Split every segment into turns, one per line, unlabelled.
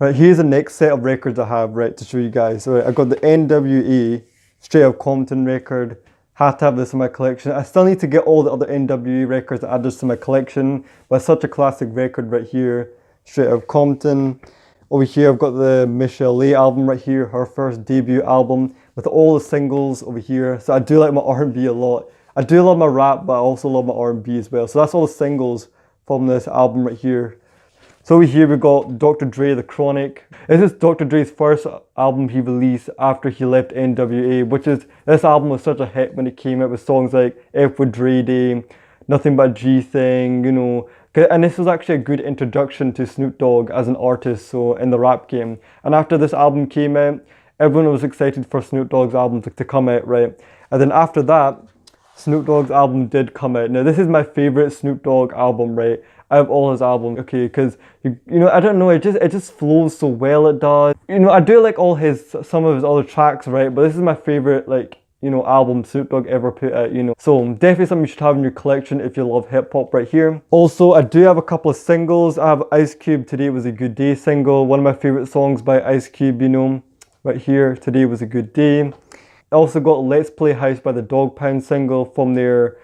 Right, here's the next set of records I have, right, to show you guys. So, right, I got the NWA Straight Out Compton record. Had to have this in my collection. I still need to get all the other NWA records, add this to my collection. But it's such a classic record right here. Straight Out Compton. Over here, I've got the Michelle Lee album right here, her first debut album, with all the singles over here. So I do like my R&B a lot. I do love my rap, but I also love my R&B as well. So that's all the singles from this album right here. So over here we got Dr. Dre, The Chronic. This is Dr. Dre's first album he released after he left NWA, this album was such a hit when it came out with songs like F with Dre Day, Nothing But G Thing, you know. And this was actually a good introduction to Snoop Dogg as an artist, so in the rap game. And after this album came out, everyone was excited for Snoop Dogg's album to come out, right? And then after that, Snoop Dogg's album did come out. Now this is my favorite Snoop Dogg album, right? Out of all his albums, okay, because you know, I don't know, it just flows so well, it does. You know, I do like some of his other tracks, right? But this is my favorite, like, you know, album Snoop Dogg ever put out, you know. So definitely something you should have in your collection if you love hip hop right here. Also, I do have a couple of singles. I have Ice Cube, Today Was a Good Day single, one of my favorite songs by Ice Cube, you know, right here, Today Was a Good Day. I also got Let's Play House by the Dogg Pound single from their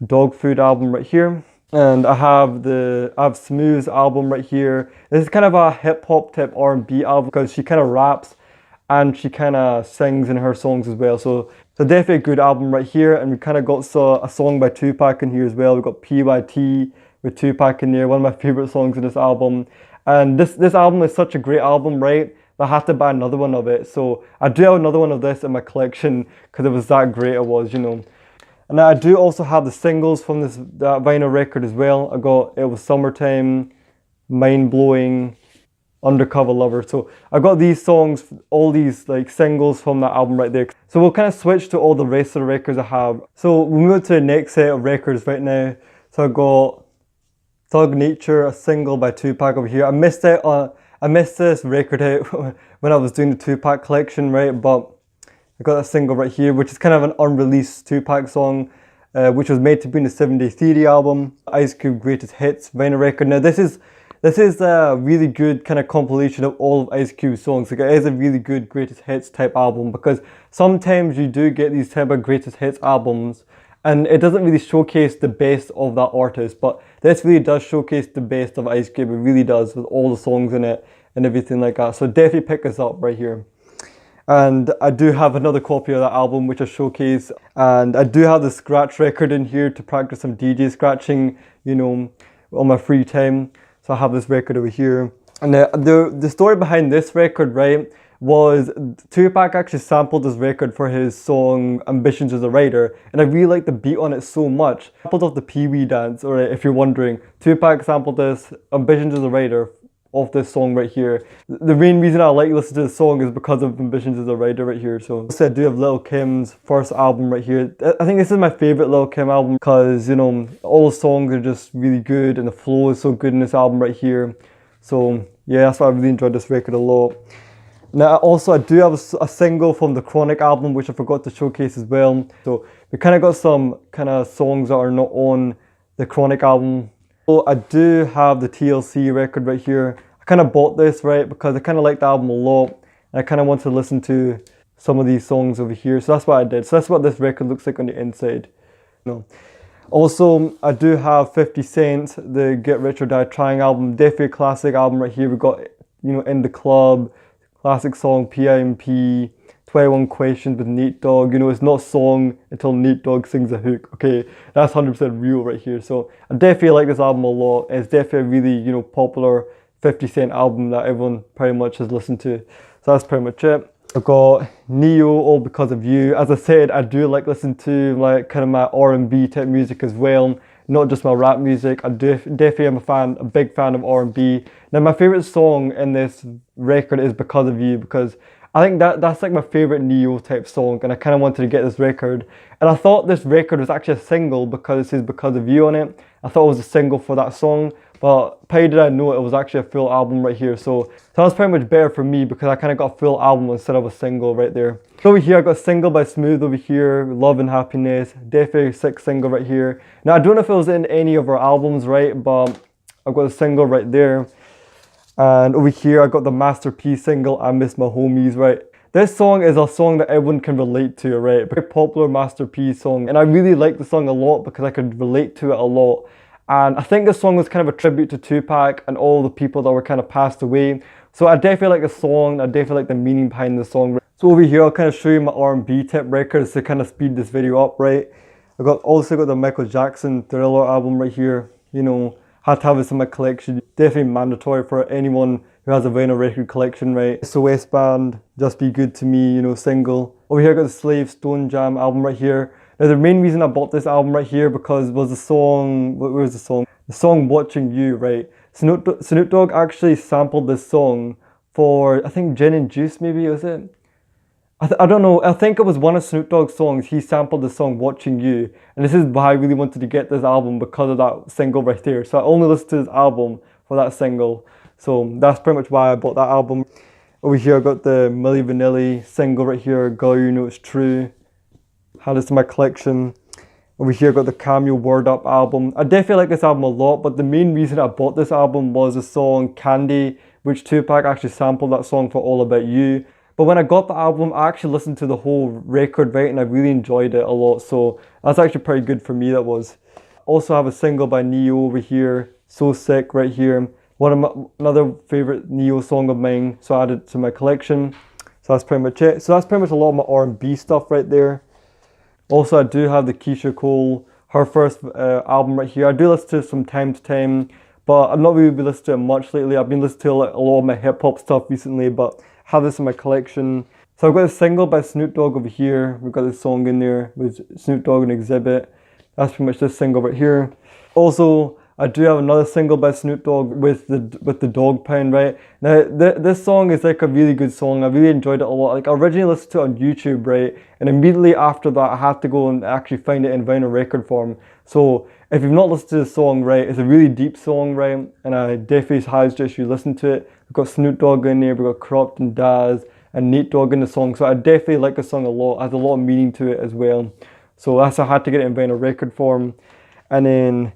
Dog Food album right here. And I have Smooth's album right here. This is kind of a hip hop type R&B album because she kind of raps and she kind of sings in her songs as well. So definitely a good album right here. And we kind of got a song by Tupac in here as well. We got PYT with Tupac in there, one of my favorite songs in this album. And this album is such a great album, right? I had to buy another one of it. So I do have another one of this in my collection because it was that great it was, you know. And I do also have the singles from that vinyl record as well. I got It Was Summertime, Mind Blowing, Undercover Lover. So I got these songs, all these like singles from that album right there. So we'll kind of switch to all the rest of the records I have. So we'll move to the next set of records right now. So I got Thug Nature, a single by Tupac over here. I missed this record out when I was doing the Tupac collection, right? But I got a single right here, which is kind of an unreleased Tupac song, which was made to be in the 7 Day Theory album, Ice Cube Greatest Hits vinyl record. Now this is a really good kind of compilation of all of Ice Cube's songs. Like, it is a really good greatest hits type album because sometimes you do get these type of greatest hits albums and it doesn't really showcase the best of that artist, but this really does showcase the best of Ice Cube. It really does, with all the songs in it and everything like that. So definitely pick this up right here. And I do have another copy of that album which I showcase, and I do have the scratch record in here to practice some DJ scratching, you know, on my free time. So I have this record over here. And the story behind this record, right, was Tupac actually sampled this record for his song Ambitions as a Writer, and I really like the beat on it so much. Sampled off the Pee Wee dance, or if you're wondering, Tupac sampled this Ambitions as a Writer of this song right here. The main reason I like listening to the song is because of Ambitions as a Writer right here. So I do have Lil' Kim's first album right here. I think this is my favorite Lil' Kim album because, you know, all the songs are just really good and the flow is so good in this album right here. So yeah, that's why I really enjoyed this record a lot. Now also I do have a single from the Chronic album which I forgot to showcase as well. So we kind of got some kind of songs that are not on the Chronic album. So I do have the TLC record right here. I kind of bought this, right, because I kind of like the album a lot. And I kind of want to listen to some of these songs over here. So that's what I did. So that's what this record looks like on the inside. You know. Also, I do have 50 Cent, the Get Rich or Die Trying album. Definitely a classic album right here. We got, you know, In the Club, classic song PIMP, 21 Questions with Nate Dogg. You know, it's not a song until Nate Dogg sings a hook. Okay, that's 100% real right here. So I definitely like this album a lot. It's definitely a really, you know, popular 50 Cent album that everyone pretty much has listened to. So that's pretty much it. I've got Neo, All Because of You. As I said, I do like listening to like kind of my R&B type music as well, not just my rap music. I definitely am a big fan of R&B. Now my favorite song in this record is Because of You, because I think that's like my favorite Neo type song, and I kind of wanted to get this record. And I thought this record was actually a single because it says Because of You on it. I thought it was a single for that song, but how did I know it was actually a full album right here? So that was pretty much better for me because I kind of got a full album instead of a single right there. So over here I got a single by Smooth over here, Love and Happiness, definitely a sick single right here. Now I don't know if it was in any of our albums, right, but I've got a single right there. And over here, I got the Master P single, I Miss My Homies, right? This song is a song that everyone can relate to, right? Very popular Master P song. And I really like the song a lot because I could relate to it a lot. And I think this song was kind of a tribute to Tupac and all the people that were kind of passed away. So I definitely like the song, I definitely like the meaning behind the song. So over here, I'll kind of show you my R&B tip records to kind of speed this video up, right? Also got the Michael Jackson Thriller album right here, you know. Had to have this in my collection. Definitely mandatory for anyone who has a vinyl record collection, right? SOS Band, Just Be Good to Me, you know, single. Over here I got the Slave Stone Jam album right here. Now the main reason I bought this album right here because was the song, where was the song? The song Watching You, right? Snoop Dogg actually sampled this song for, I think Gin and Juice maybe, was it? I don't know, I think it was one of Snoop Dogg's songs. He sampled the song Watching You, and this is why I really wanted to get this album, because of that single right there. So I only listened to this album for that single. So that's pretty much why I bought that album. Over here I got the Milli Vanilli single right here, Girl You Know It's True. Had this in my collection. Over here I got the Cameo Word Up album. I definitely like this album a lot, but the main reason I bought this album was the song Candy, which Tupac actually sampled that song for All About You. But when I got the album, I actually listened to the whole record, right, and I really enjoyed it a lot. So that's actually pretty good for me, that was. Also have a single by Neo over here, So Sick right here. Another favorite Neo song of mine, so I added it to my collection. So that's pretty much it. So that's pretty much a lot of my R&B stuff right there. Also, I do have the Keisha Cole, her first album right here. I do listen to it from time to time, but I've not really been listening to it much lately. I've been listening to a lot of my hip hop stuff recently, but have this in my collection. So I've got a single by Snoop Dogg over here. We've got this song in there with Snoop Dogg and Exhibit. That's pretty much this single right here. Also, I do have another single by Snoop Dogg with the Dog Pound, right? Now, this song is like a really good song. I really enjoyed it a lot. Like, I originally listened to it on YouTube, right? And immediately after that, I had to go and actually find it in vinyl record form. So if you've not listened to the song, right, it's a really deep song, right? And I definitely highly suggest you listen to it. We've got Snoop Dogg in there, we've got Cropped and Daz and Nate Dogg in the song. So I definitely like the song a lot. It has a lot of meaning to it as well. So that's why I had to get it in vinyl record form. And then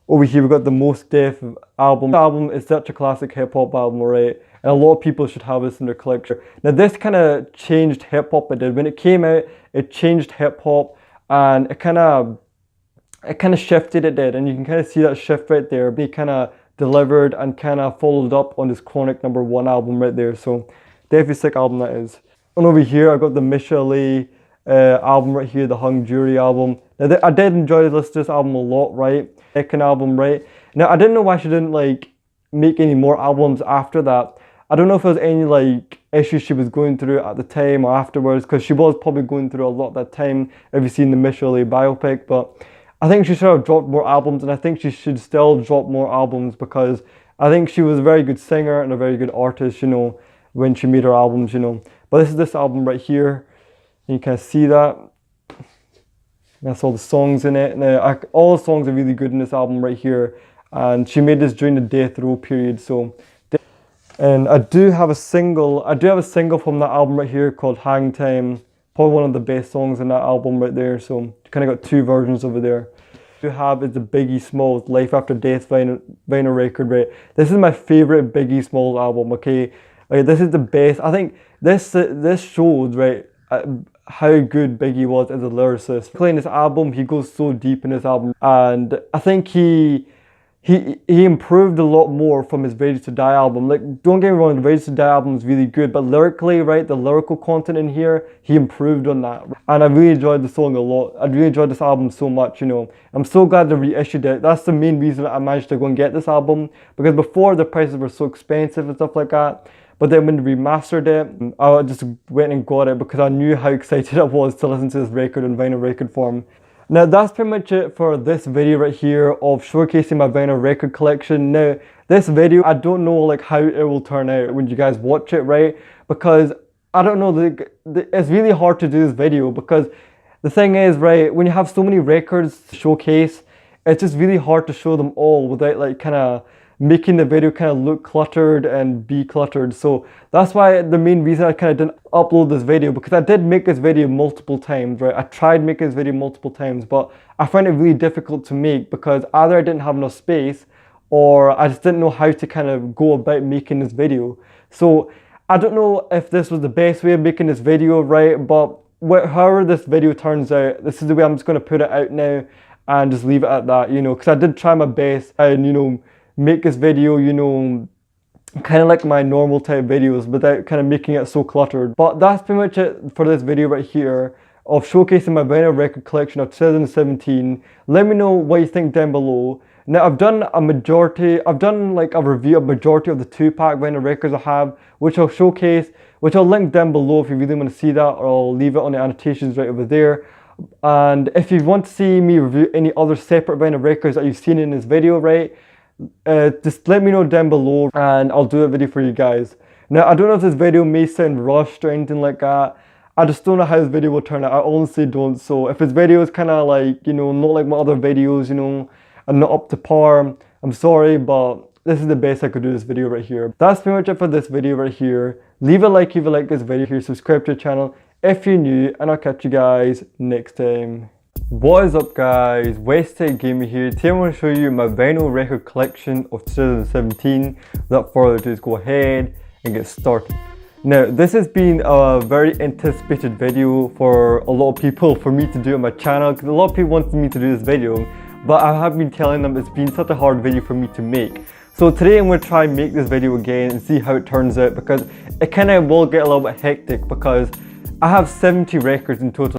over here we've got the Mos Def album. The album is such a classic hip hop album, right? And a lot of people should have this in their collection. Now this kind of changed hip hop. It did. When it came out, it changed hip hop, and it kind of shifted, it did. And you can kind of see that shift right there. Be kind of delivered and kind of followed up on this Chronic #1 album right there. So definitely sick album that is. And over here I got the Michelle album right here, the Hung Jury album. Now I did enjoy listening to this album a lot, right? Second album, right? Now I didn't know why she didn't like make any more albums after that. I don't know if there was any like issues she was going through at the time or afterwards, because she was probably going through a lot at that time if you've seen the Michelle biopic. But I think she should have dropped more albums, and I think she should still drop more albums, because I think she was a very good singer and a very good artist, you know, when she made her albums, you know. But this is this album right here. You can see that. That's all the songs in it. Now, all the songs are really good in this album right here. And she made this during the death row period. So, and I do have a single from that album right here called Hang Time. Probably one of the best songs in that album right there. So kind of got two versions over there. What I have is the Biggie Smalls Life After Death vinyl record, right? This is my favorite Biggie Smalls album, okay? Like, this is the best. I think this shows, right, how good Biggie was as a lyricist. Playing this album, he goes so deep in this album, and I think he improved a lot more from his Ready to Die album. Like, don't get me wrong, the Ready to Die album is really good, but lyrically, right, the lyrical content in here, he improved on that. And I really enjoyed the song a lot. I really enjoyed this album so much, you know. I'm so glad they reissued it. That's the main reason I managed to go and get this album, because before the prices were so expensive and stuff like that. But then when they remastered it, I just went and got it because I knew how excited I was to listen to this record in vinyl record form. Now that's pretty much it for this video right here of showcasing my vinyl record collection. Now this video, I don't know like how it will turn out when you guys watch it, right? Because I don't know, it's really hard to do this video, because the thing is, right, when you have so many records to showcase, it's just really hard to show them all without like kind of making the video kind of look cluttered and be cluttered. So that's why the main reason I kind of didn't upload this video, because I did make this video multiple times, right? I tried making this video multiple times, but I find it really difficult to make because either I didn't have enough space, or I just didn't know how to kind of go about making this video. So I don't know if this was the best way of making this video, right? But however this video turns out, this is the way I'm just going to put it out now and just leave it at that, you know, because I did try my best and, you know, make this video, you know, kind of like my normal type videos without kind of making it so cluttered. But that's pretty much it for this video right here of showcasing my vinyl record collection of 2017. Let me know what you think down below. Now I've done like a review of majority of the 2-pack vinyl records I have, which I'll showcase, which I'll link down below if you really want to see that, or I'll leave it on the annotations right over there. And if you want to see me review any other separate vinyl records that you've seen in this video, right, just let me know down below and I'll do a video for you guys. Now I don't know if this video may sound rushed or anything like that. I just don't know how this video will turn out. I honestly don't. So if this video is kind of like, you know, not like my other videos, you know, and not up to par, I'm sorry, but this is the best I could do this video right here. That's pretty much it for this video right here. Leave a like if you like this video here. Subscribe to the channel if you're new, and I'll catch you guys next time. What is up guys, Westside Gamer here. Today I'm going to show you my vinyl record collection of 2017. Without further ado, let's go ahead and get started. Now this has been a very anticipated video for a lot of people for me to do on my channel, because a lot of people wanted me to do this video, but I have been telling them it's been such a hard video for me to make. So today I'm going to try and make this video again and see how it turns out, because it kind of will get a little bit hectic because I have 70 records in total.